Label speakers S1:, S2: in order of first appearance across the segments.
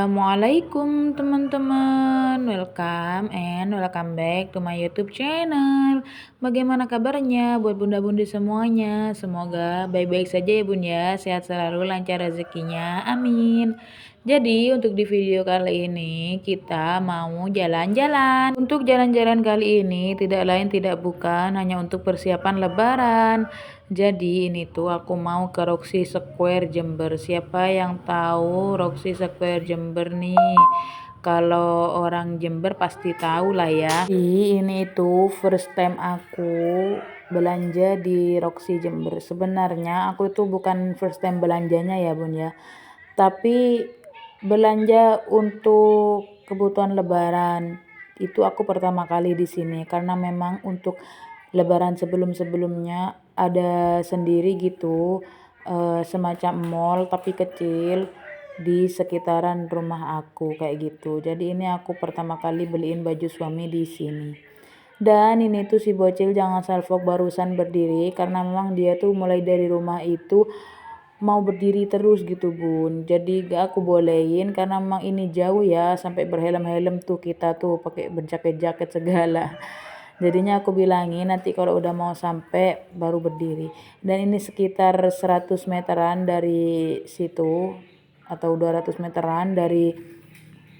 S1: Assalamualaikum teman-teman, welcome back to my YouTube channel. Bagaimana kabarnya buat bunda-bunda semuanya? Semoga baik-baik saja ya bun ya, sehat selalu, lancar rezekinya, amin. Jadi untuk di video kali ini kita mau jalan-jalan. Untuk jalan-jalan kali ini tidak lain tidak bukan hanya untuk persiapan lebaran. Jadi ini tuh aku mau ke Roxy Square Jember. Siapa yang tahu Roxy Square Jember nih? Kalau orang Jember pasti tahu lah ya. Ini tuh first time aku belanja di Roxy Jember. Sebenarnya aku tuh bukan first time belanjanya ya bun ya. Tapi belanja untuk kebutuhan lebaran itu aku pertama kali di sini karena memang untuk lebaran sebelum-sebelumnya ada sendiri gitu, semacam mall tapi kecil di sekitaran rumah aku kayak gitu. Jadi ini aku pertama kali beliin baju suami di sini. Dan ini tuh si bocil jangan salfok barusan berdiri karena memang dia tuh mulai dari rumah itu mau berdiri terus gitu bun. Jadi gak aku bolehin karena memang ini jauh ya, sampai berhelm-helm tuh kita tuh pakai berjaket-jaket segala. Jadinya aku bilangin nanti kalau udah mau sampai baru berdiri. Dan ini sekitar 100 meteran dari situ atau 200 meteran dari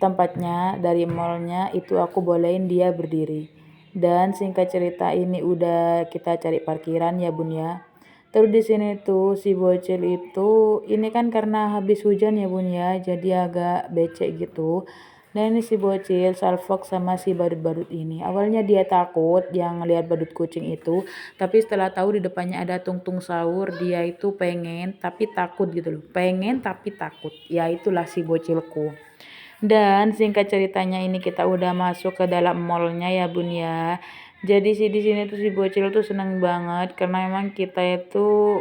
S1: tempatnya, dari mallnya itu aku bolehin dia berdiri. Dan singkat cerita ini udah kita cari parkiran ya bun ya. Terus di sini tuh si bocil itu ini kan karena habis hujan ya bun ya, jadi agak becek gitu. Nah ini si bocil salfok sama si badut-badut ini. Awalnya dia takut yang lihat badut kucing itu, tapi setelah tahu di depannya ada tungtung sahur, dia itu pengen tapi takut gitu loh. Pengen tapi takut. Ya itulah si bocilku. Dan singkat ceritanya ini kita udah masuk ke dalam mallnya ya bun ya. Jadi di sini tuh si bocil tuh seneng banget karena memang kita itu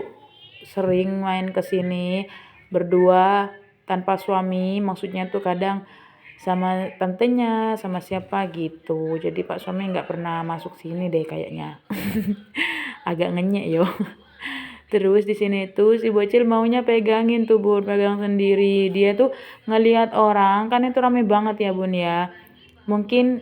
S1: sering main ke sini berdua tanpa suami. Maksudnya tuh kadang sama tantenya, sama siapa gitu. Jadi Pak suami nggak pernah masuk sini deh kayaknya. Agak ngenyek yo. Terus di sini tuh si bocil maunya pegangin tuh bun, pegang sendiri. Dia tuh ngelihat orang, kan itu rame banget ya bun ya. Mungkin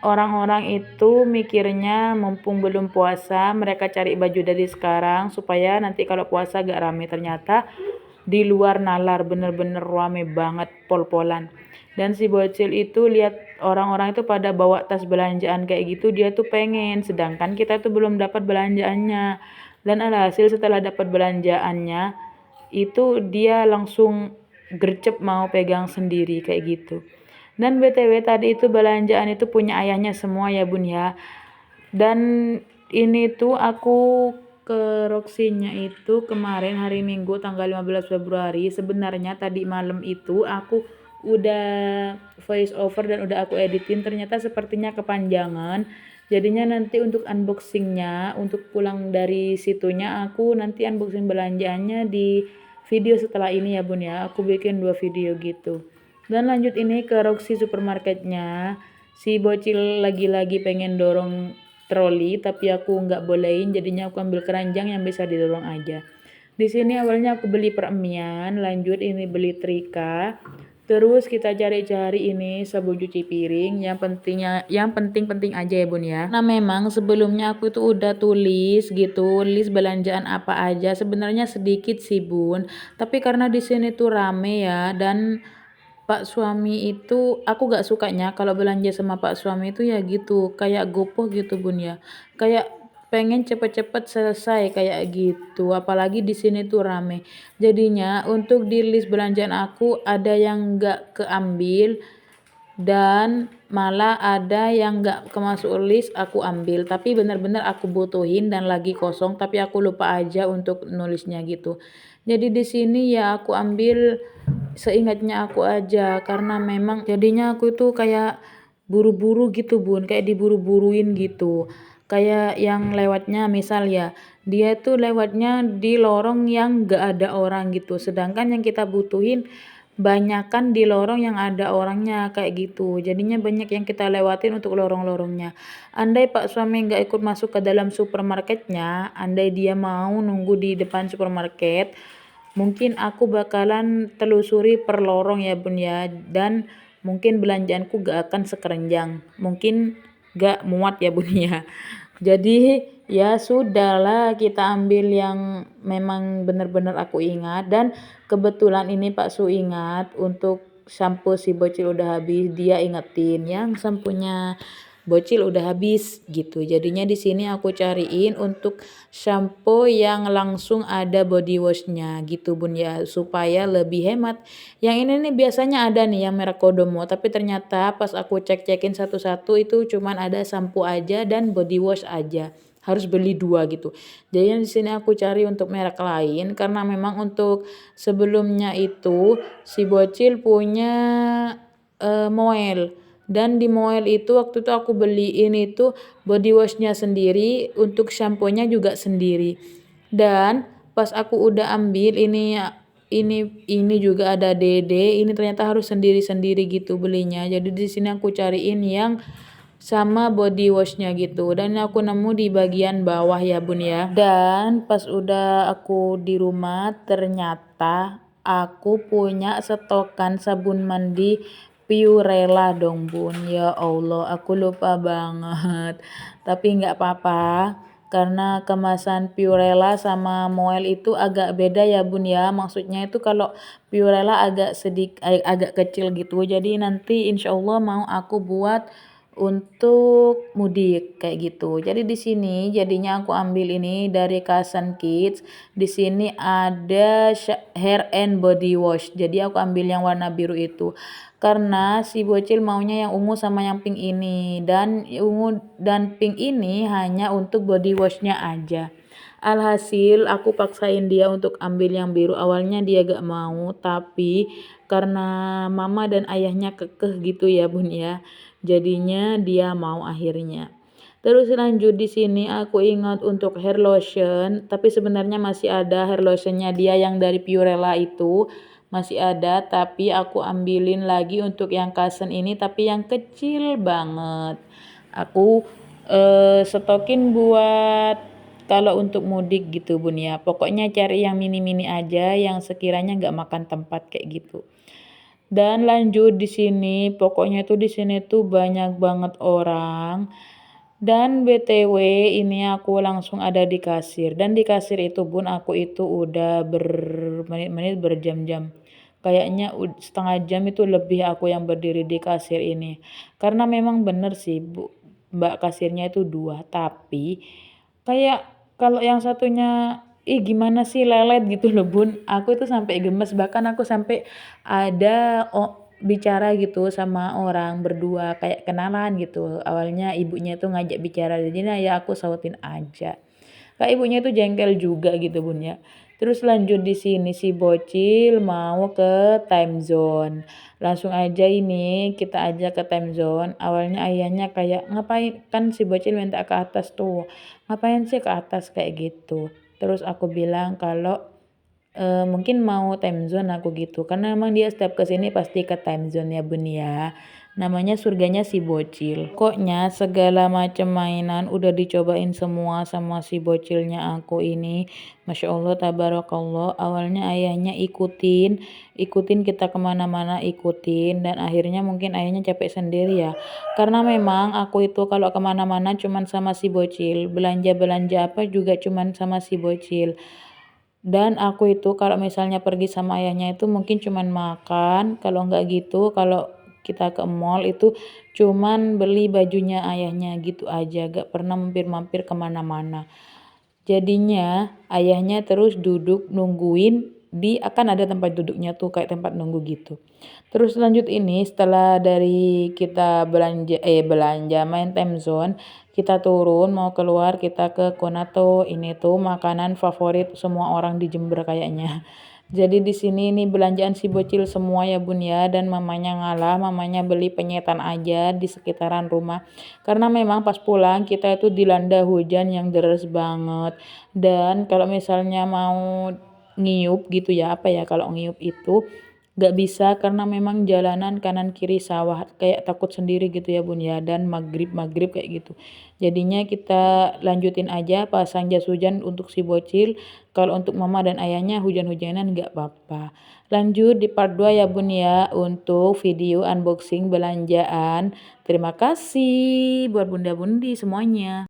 S1: orang-orang itu mikirnya mumpung belum puasa, mereka cari baju dari sekarang supaya nanti kalau puasa gak rame. Ternyata di luar nalar, bener-bener rame banget pol-polan. Dan si bocil itu lihat orang-orang itu pada bawa tas belanjaan kayak gitu, dia tuh pengen, sedangkan kita tuh belum dapat belanjaannya. Dan alhasil setelah dapat belanjaannya itu dia langsung gercep mau pegang sendiri kayak gitu. Dan BTW tadi itu belanjaan itu punya ayahnya semua ya bun ya. Dan ini tuh aku ke Roxy-nya itu kemarin hari Minggu tanggal 15 Februari. Sebenarnya tadi malam itu aku udah voice over dan udah aku editin, ternyata sepertinya kepanjangan. Jadinya nanti untuk unboxingnya, untuk pulang dari situnya aku nanti unboxing belanjaannya di video setelah ini ya bun ya. Aku bikin 2 video gitu. Dan lanjut ini ke Roxy supermarketnya. Si bocil lagi-lagi pengen dorong troli tapi aku nggak bolehin, jadinya aku ambil keranjang yang bisa didorong aja. Di sini awalnya aku beli peremian, lanjut ini beli trika. Terus kita cari-cari ini sabun cuci piring, yang penting-penting aja ya bun ya. Nah memang sebelumnya aku itu udah tulis gitu, list belanjaan apa aja. Sebenarnya sedikit sih bun, tapi karena di sini tuh rame ya, dan Pak suami itu aku gak sukanya kalau belanja sama Pak suami itu ya gitu, kayak gopoh gitu bun ya. Kayak pengen cepet-cepet selesai kayak gitu. Apalagi di sini tuh rame. Jadinya untuk di list belanjaan aku ada yang gak keambil dan malah ada yang gak kemasuk list aku ambil, tapi benar-benar aku butuhin dan lagi kosong tapi aku lupa aja untuk nulisnya gitu. Jadi di sini ya aku ambil seingatnya aku aja karena memang jadinya aku tuh kayak buru-buru gitu bun, kayak diburu-buruin gitu. Kayak yang lewatnya misal ya, dia tuh lewatnya di lorong yang gak ada orang gitu, sedangkan yang kita butuhin banyakan di lorong yang ada orangnya kayak gitu. Jadinya banyak yang kita lewatin untuk lorong-lorongnya. Andai Pak suami nggak ikut masuk ke dalam supermarketnya, andai dia mau nunggu di depan supermarket, mungkin aku bakalan telusuri per lorong ya bun ya, dan mungkin belanjaanku gak akan sekeranjang, mungkin gak muat ya bun ya. Jadi ya sudahlah, kita ambil yang memang benar-benar aku ingat. Dan kebetulan ini Pak Su ingat untuk sampo si bocil udah habis, dia ingetin yang sampunya bocil udah habis gitu. Jadinya di sini aku cariin untuk shampoo yang langsung ada body washnya gitu bun ya, supaya lebih hemat. Yang ini nih biasanya ada nih yang merek Kodomo, tapi ternyata pas aku cek-cekin satu-satu itu cuman ada shampoo aja dan body wash aja. Harus beli dua gitu. Jadi di sini aku cari untuk merek lain karena memang untuk sebelumnya itu si bocil punya Moel, dan di Moel itu waktu itu aku beliin itu body washnya sendiri, untuk shampoo-nya juga sendiri. Dan pas aku udah ambil ini juga ada Dede, ini ternyata harus sendiri-sendiri gitu belinya. Jadi di sini aku cariin yang sama body washnya gitu, dan aku nemu di bagian bawah ya bun ya. Dan pas udah aku di rumah ternyata aku punya stokan sabun mandi Purella dong bun. Ya Allah, aku lupa banget, tapi nggak apa-apa karena kemasan Purella sama Moel itu agak beda ya bun ya. Maksudnya itu kalau Purella agak kecil gitu, jadi nanti insya Allah mau aku buat untuk mudik kayak gitu. Jadi di sini jadinya aku ambil ini dari Kasan Kids. Di sini ada hair and body wash. Jadi aku ambil yang warna biru itu. Karena si bocil maunya yang ungu sama yang pink ini, dan ungu dan pink ini hanya untuk body washnya aja. Alhasil aku paksain dia untuk ambil yang biru. Awalnya dia gak mau, tapi karena mama dan ayahnya kekeh gitu ya bun ya, jadinya dia mau akhirnya. Terus lanjut di sini aku ingat untuk hair lotion, tapi sebenarnya masih ada hair lotionnya dia yang dari Purella itu masih ada, tapi aku ambilin lagi untuk yang Kasen ini, tapi yang kecil banget. Aku stokin buat kalau untuk mudik gitu bun ya. Pokoknya cari yang mini-mini aja yang sekiranya nggak makan tempat kayak gitu. Dan lanjut di sini, pokoknya tuh di sini tuh banyak banget orang. Dan BTW ini aku langsung ada di kasir, dan di kasir itu bun aku itu udah bermenit-menit, berjam-jam. Kayaknya setengah jam itu lebih aku yang berdiri di kasir ini. Karena memang bener sih Bu, Mbak kasirnya itu dua, tapi kayak kalau yang satunya gimana sih lelet gitu loh bun. Aku itu sampai gemes, bahkan aku sampai ada bicara gitu sama orang berdua kayak kenalan gitu. Awalnya ibunya itu ngajak bicara, jadi ya aku sautin aja. Kak ibunya itu jengkel juga gitu bun ya. Terus lanjut di sini si bocil mau ke time zone. Langsung aja ini kita ajak ke time zone. Awalnya ayahnya kayak ngapain, kan si bocil minta ke atas tuh. Ngapain sih ke atas kayak gitu. Terus aku bilang kalau mungkin mau time zone aku gitu. Karena emang dia setiap kesini pasti ke time zone ya bun ya. Namanya surganya si bocil. Pokoknya segala macam mainan udah dicobain semua sama si bocilnya aku ini. Masya Allah tabarakallah. Awalnya ayahnya ikutin kita kemana-mana ikutin. Dan akhirnya mungkin ayahnya capek sendiri ya. Karena memang aku itu kalau kemana-mana cuman sama si bocil. Belanja-belanja apa juga cuman sama si bocil. Dan aku itu kalau misalnya pergi sama ayahnya itu mungkin cuman makan, kalau enggak gitu, kalau kita ke mall itu cuman beli bajunya ayahnya gitu aja, gak pernah mampir-mampir kemana-mana. Jadinya ayahnya terus duduk nungguin, akan ada tempat duduknya tuh kayak tempat nunggu gitu. Terus lanjut ini setelah dari kita belanja main time zone, kita turun mau keluar, kita ke Konato. Ini tuh makanan favorit semua orang di Jember kayaknya. Jadi di sini nih belanjaan si bocil semua ya bun ya, dan mamanya ngalah, mamanya beli penyetan aja di sekitaran rumah. Karena memang pas pulang kita itu dilanda hujan yang deras banget. Dan kalau misalnya mau ngiyup gitu ya, apa ya kalau ngiyup itu Gak bisa karena memang jalanan kanan kiri sawah, kayak takut sendiri gitu ya Bun ya, dan maghrib-maghrib kayak gitu. Jadinya kita lanjutin aja pasang jas hujan untuk si bocil, kalau untuk mama dan ayahnya hujan-hujanan nggak apa-apa. Lanjut di part 2 ya Bun ya, untuk video unboxing belanjaan. Terima kasih buat bunda-bundi semuanya.